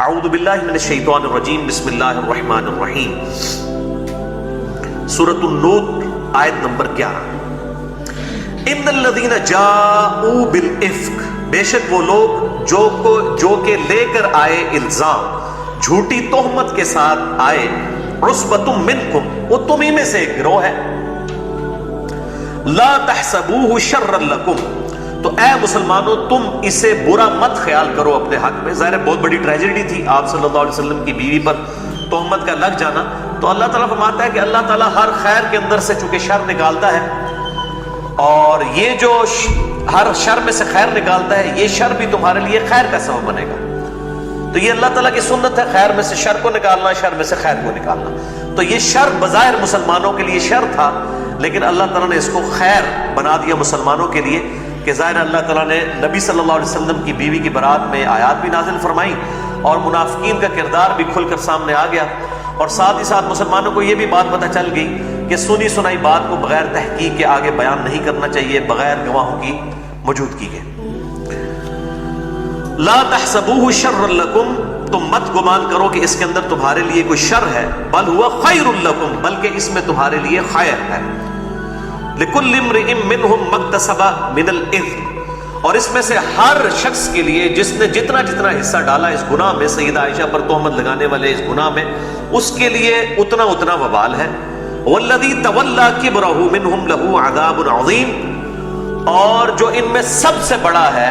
اعوذ باللہ من الشیطان الرجیم بسم اللہ الرحمن الرحیم سورۃ النور آیت نمبر 11 ان الذین جاءوا بالافک، بے شک وہ لوگ جو کہ لے کر آئے الزام، جھوٹی تہمت کے ساتھ آئے، عصبۃ منکم، وہ تمہیں میں سے ایک گروہ ہے، لا تحسبوہ شرا لکم، تو اے مسلمانوں تم اسے برا مت خیال کرو اپنے حق میں۔ ظاہر بہت بڑی ٹریجڈی تھی آپ صلی اللہ علیہ وسلم کی بیوی پر تہمت کا لگ جانا، تو اللہ تعالیٰ فرماتا ہے کہ اللہ تعالیٰ ہر خیر کے اندر سے چونکہ شر نکالتا ہے، اور یہ جو ہر شر میں سے خیر نکالتا ہے، یہ شر بھی تمہارے لیے خیر کا سبب بنے گا۔ تو یہ اللہ تعالیٰ کی سنت ہے، خیر میں سے شر کو نکالنا، شر میں سے خیر کو نکالنا۔ تو یہ شر بظاہر مسلمانوں کے لیے شر تھا، لیکن اللہ تعالیٰ نے اس کو خیر بنا دیا مسلمانوں کے لیے، کہ ظاہر اللہ تعالیٰ نے نبی صلی اللہ علیہ وسلم کی بیوی کی برات میں آیات بھی نازل فرمائی، اور منافقین کا کردار بھی کھل کر سامنے آ گیا، اور ساتھ ہی ساتھ مسلمانوں کو یہ بھی بات پتہ چل گئی کہ سنی سنائی بات کو بغیر تحقیق کے آگے بیان نہیں کرنا چاہیے، بغیر گواہوں کی موجودگی کے۔ لا تحسبوہ شرا لکم، تم مت گمان کرو کہ اس کے اندر تمہارے لیے کوئی شر ہے، بل ہوا خیر لکم، بلکہ اس میں تمہارے لیے خیر ہے۔ لکل امرئ منہم ما اکتسب من الاثم، اور اس میں سے ہر شخص کے لیے جس نے جتنا حصہ ڈالا اس گناہ میں، سیدہ عائشہ پر تہمت لگانے والے اس گناہ میں، اس کے لیے اتنا وبال ہے۔ والذی تولی کبرہ منہم لہ عذاب عظیم، اور جو ان میں سب سے بڑا ہے،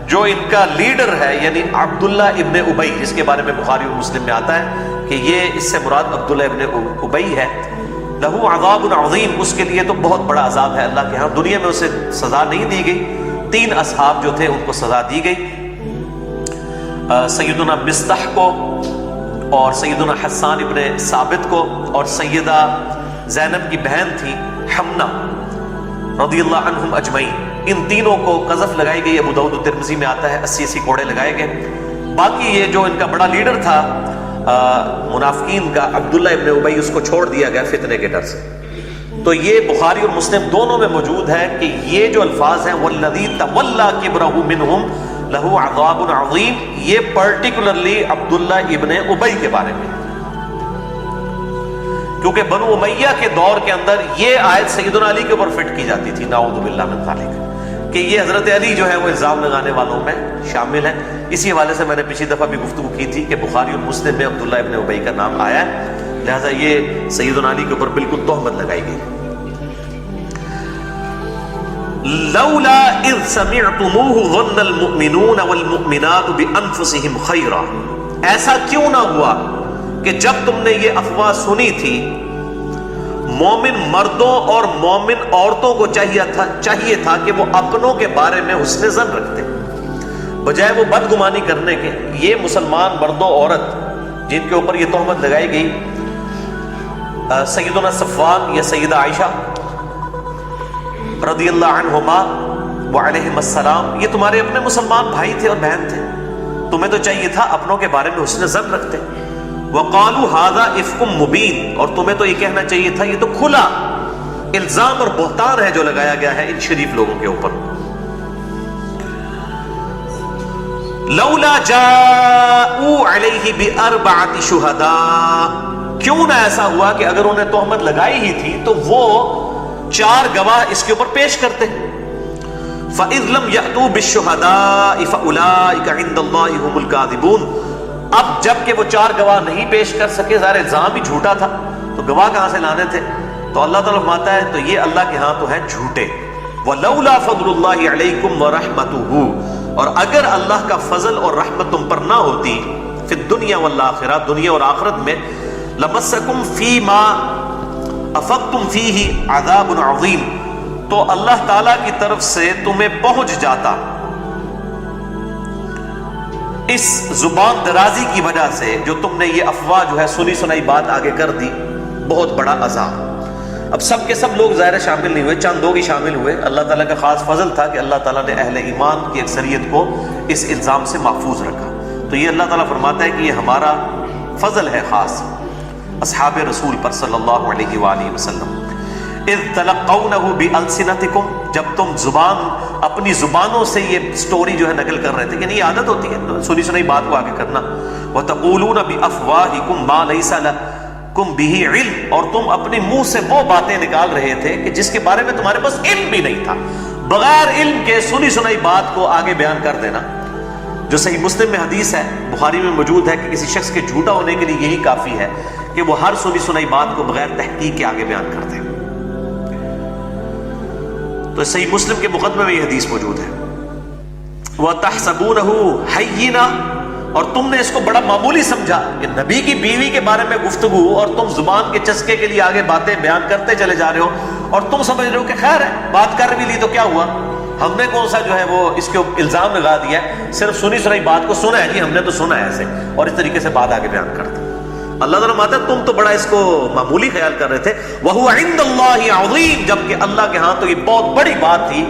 جو ان کا لیڈر ہے، یعنی عبداللہ ابن ابی، جس کے بارے میں بخاری اور مسلم میں آتا ہے کہ یہ اس سے مراد عبداللہ ابن ابی ہے، لہو عذاب عظیم، اس کے لیے تو بہت بڑا عذاب ہے اللہ کے ہاں۔ دنیا میں اسے سزا نہیں دی گئی، 3 اصحاب جو تھے ان کو سزا دی گئی، سیدنا مصطح کو، اور سیدنا حسان ابن ثابت کو، اور سیدہ زینب کی بہن تھی حمنہ رضی اللہ عنہم اجمعین، ان تینوں کو قذف لگائی گئی۔ ابو داؤد و ترمذی میں آتا ہے 80 کوڑے لگائے گئے۔ باقی یہ جو ان کا بڑا لیڈر تھا منافقین کا، عبداللہ ابن ابی، اس کو چھوڑ دیا گیا فتنے کے ڈر سے۔ تو یہ بخاری اور مسلم دونوں میں موجود ہے کہ یہ جو الفاظ ہیں والذی تولی کبرہ منہم لہ عذاب عظیم، یہ پرٹیکولرلی عبداللہ ابن ابی کے بارے میں، کیونکہ بنو امیہ کے دور کے اندر یہ آیت سیدنا علی کے اوپر فٹ کی جاتی تھی، نعوذ باللہ من ذالک، کہ یہ حضرت علی جو ہے وہ الزام لگانے والوں میں شامل ہیں۔ اسی حوالے سے میں نے پچھلی دفعہ بھی گفتگو کی تھی کہ بخاری اور مسلم میں عبداللہ ابن ابی کا نام آیا ہے، لہذا یہ سیدنا علی کے اوپر بالکل تہمت لگائی گئی۔ لولا اذ سمعتموہ ظن المؤمنون والمؤمنات بانفسہم خیرا، ایسا کیوں نہ ہوا کہ جب تم نے یہ افواہ سنی تھی، مومن مردوں اور مومن عورتوں کو چاہیے تھا کہ وہ اپنوں کے بارے میں حسن ظن رکھتے، بجائے وہ بدگمانی کرنے کے۔ یہ مسلمان مرد و عورت جن کے اوپر یہ تہمت لگائی گئی، سیدنا صفوان یا سیدہ عائشہ رضی اللہ عنہما وعلیہم السلام، یہ تمہارے اپنے مسلمان بھائی تھے اور بہن تھے، تمہیں تو چاہیے تھا اپنوں کے بارے میں حسن ظن رکھتے۔ وقالوا ھذا افک مبین، اور تمہیں تو یہ کہنا چاہیے تھا یہ تو کھلا الزام اور بہتان ہے جو لگایا گیا ہے ان شریف لوگوں کے اوپر۔ لولا جاءوا علیہ باربعۃ شہداء، کیوں نہ ایسا ہوا کہ اگر انہیں تہمت لگائی ہی تھی تو وہ 4 گواہ اس کے اوپر پیش کرتے۔ فاذ لم یأتوا بالشہداء فاولئک عند اللہ هم الکاذبون، اب جب کہ وہ 4 گواہ نہیں پیش کر سکے، ظاہر الزام ہی جھوٹا تھا، تو گواہ کہاں سے لانے تھے؟ تو اللہ تعالیٰ فرماتا ہے تو یہ اللہ کے ہاں تو ہیں جھوٹے۔ وَلَوْلَا فَضْلُ اللَّهِ عَلَيْكُمْ وَرَحْمَتُهُ، اور اگر اللہ کا فضل اور رحمت تم پر نہ ہوتی، فی الدنیا والآخرہ، دنیا اور آخرت میں، لَمَسَّكُمْ فِي مَا أَفَضْتُمْ فِيهِ عَذَابٌ عَظِيمٌ، تو اللہ تعالیٰ کی طرف سے تمہیں پہنچ جاتا اس زبان درازی کی وجہ سے، جو تم نے یہ افواہ جو ہے سنی سنائی بات آگے کر دی، بہت بڑا عذاب۔ اب سب کے سب لوگ ظاہر شامل نہیں ہوئے، چند لوگ ہی شامل ہوئے۔ اللہ تعالیٰ کا خاص فضل تھا کہ اللہ تعالیٰ نے اہل ایمان کی اکثریت کو اس الزام سے محفوظ رکھا۔ تو یہ اللہ تعالیٰ فرماتا ہے کہ یہ ہمارا فضل ہے خاص اصحاب رسول پر صلی اللہ علیہ وآلہ وسلم۔ اذ تلقونہ بألسنتکم، جب تم اپنی زبانوں سے یہ سٹوری جو ہے نقل کر رہے تھے، یعنی یہ عادت ہوتی ہے سنی سنائی بات کو آگے کرنا. وتقولون بأفواہکم ما لیس لکم بہ علم، اور تم اپنے منہ سے وہ باتیں نکال رہے تھے کہ جس کے بارے میں تمہارے پاس علم بھی نہیں تھا. بغیر علم کے سنی سنائی بات کو آگے بیان کر دینا، جو صحیح مسلم میں حدیث ہے، بخاری میں موجود ہے کہ کسی شخص کے جھوٹا ہونے کے لیے یہی کافی ہے کہ وہ ہر سنی سنائی بات کو بغیر تحقیق کے آگے بیان کر دے. تو صحیح مسلم کے مقدمے میں یہ حدیث موجود ہے. وَتَحْسَبُونَهُ هَيِّنًا، اور تم نے اس کو بڑا معمولی سمجھا کہ نبی کی بیوی کے بارے میں گفتگو، اور تم زبان کے چسکے کے لیے آگے باتیں بیان کرتے چلے جا رہے ہو، اور تم سمجھ رہے ہو کہ خیر ہے، بات کر بھی لی تو کیا ہوا، ہم نے کون سا جو ہے وہ اس کے الزام لگا دیا ہے، صرف سنی سنائی بات کو سنا ہے جی، ہم نے تو سنا ہے ایسے، اور اس طریقے سے بات آگے بیان کرتے. اللہ تعالیٰ ماتا تم تو بڑا اس کو معمولی خیال کر رہے تھے. وَهُوَ عِندَ اللَّهِ عَظِيمٌ، جبکہ اللہ کے ہاں تو یہ بہت بڑی بات تھی.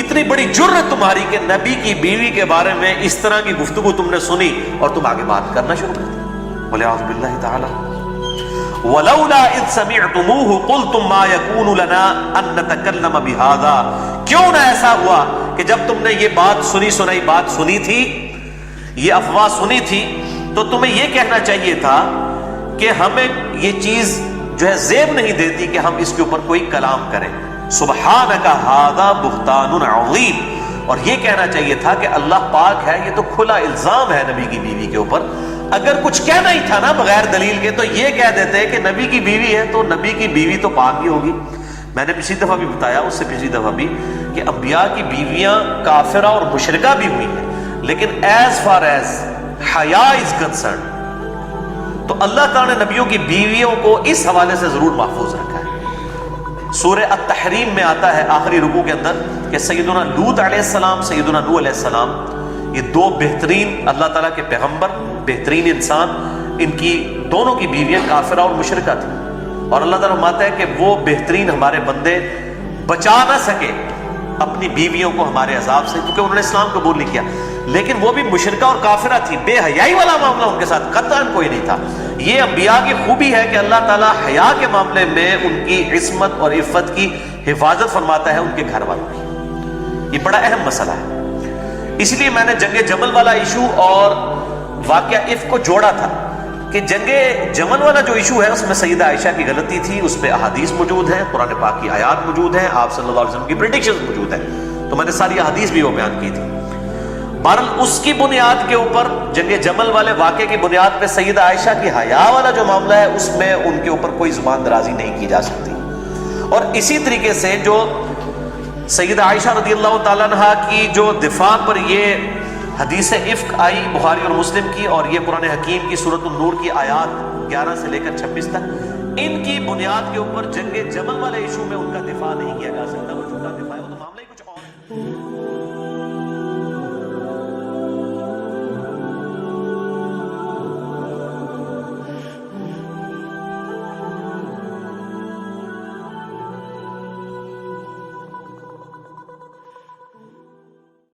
اتنی بڑی جرت تمہاری کہ نبی کی بیوی کے بارے میں اس طرح کی گفتگو تم نے سنی اور تم آگے بات کرنا شروع کر دی. وَلِعَوْذُ بِاللَّهِ تَعَالَى وَلَوْلَا إِذْ سَمِعْتُمُوهُ قُلْتُمْ مَا يَكُونُ لَنَا أَن نَّتَكَلَّمَ بِهَذَا، کیوں نہ ایسا ہوا کہ جب تم نے یہ بات سنی سنائی بات سنی تھی، یہ افواہ سنی تھی، تو تمہیں یہ کہنا چاہیے تھا کہ ہمیں یہ چیز جو ہے زیب نہیں دیتی کہ ہم اس کے اوپر کوئی کلام کریں. سبحانک ھذا بہتان عظیم، اور یہ کہنا چاہیے تھا کہ اللہ پاک ہے، یہ تو کھلا الزام ہے نبی کی بیوی کے اوپر. اگر کچھ کہنا ہی تھا نا بغیر دلیل کے، تو یہ کہہ دیتے کہ نبی کی بیوی ہے تو نبی کی بیوی تو پاک ہی ہوگی. میں نے پچھلی دفعہ بھی بتایا، اس سے پچھلی دفعہ بھی، کہ انبیاء کی بیویاں کافرہ اور مشرکہ بھی ہوئی ہیں، لیکن ایز فار ایز حیا از کنسرن، تو اللہ تعالیٰ نے نبیوں کی بیویوں کو اس حوالے سے ضرور محفوظ رکھا ہے. سورہ التحریم میں آتا ہے آخری رکوع کے اندر کہ سیدنا لوط علیہ السلام، سیدنا نوح علیہ السلام، یہ دو بہترین اللہ تعالیٰ کے پیغمبر، بہترین انسان، ان کی دونوں کی بیویاں کافرہ اور مشرکہ تھیں. اور اللہ تعالیٰ فرماتا ہے کہ وہ بہترین ہمارے بندے بچا نہ سکے اپنی بیویوں کو ہمارے عذاب سے، کیونکہ انہوں نے اسلام قبول نہیں کیا. لیکن وہ بھی مشرکہ اور کافرہ تھی، بے حیائی والا معاملہ ان کے ساتھ قطعاً کوئی نہیں تھا. یہ انبیاء کی خوبی ہے کہ اللہ تعالیٰ حیا کے معاملے میں ان کی عصمت اور عفت کی حفاظت فرماتا ہے ان کے گھر والوں کی. یہ بڑا اہم مسئلہ ہے. اس لیے میں نے جنگ جمل والا ایشو اور واقعہ عفق کو جوڑا تھا کہ جنگ جمل والا جو ایشو ہے اس میں سیدہ عائشہ کی غلطی تھی، اس پہ احادیث موجود ہیں، قرآن پاک کی آیات موجود ہیں، آپ صلی اللہ علیہ وسلم کی پریڈکشنز موجود ہیں، تو میں نے ساری احادیث بھی وہ بیان کی تھی. بہرحال اس کی بنیاد کے اوپر، جنگ جمل والے واقعے کی بنیاد پہ سیدہ عائشہ کی حیا والا جو معاملہ ہے اس میں ان کے اوپر کوئی زبان درازی نہیں کی جا سکتی. اور اسی طریقے سے جو سیدہ عائشہ رضی اللہ تعالیٰ عنہ کی جو دفاع پر یہ حدیث عفق آئی بخاری اور مسلم کی، اور یہ قرآن حکیم کی سورۃ النور کی آیات 11 سے لے کر 26 تک، ان کی بنیاد کے اوپر جنگ جمل والے ایشو میں ان کا دفاع نہیں کیا جا سکتا. وہ جھوٹا دفاع ہے، وہ تو معاملہ ہی کچھ اور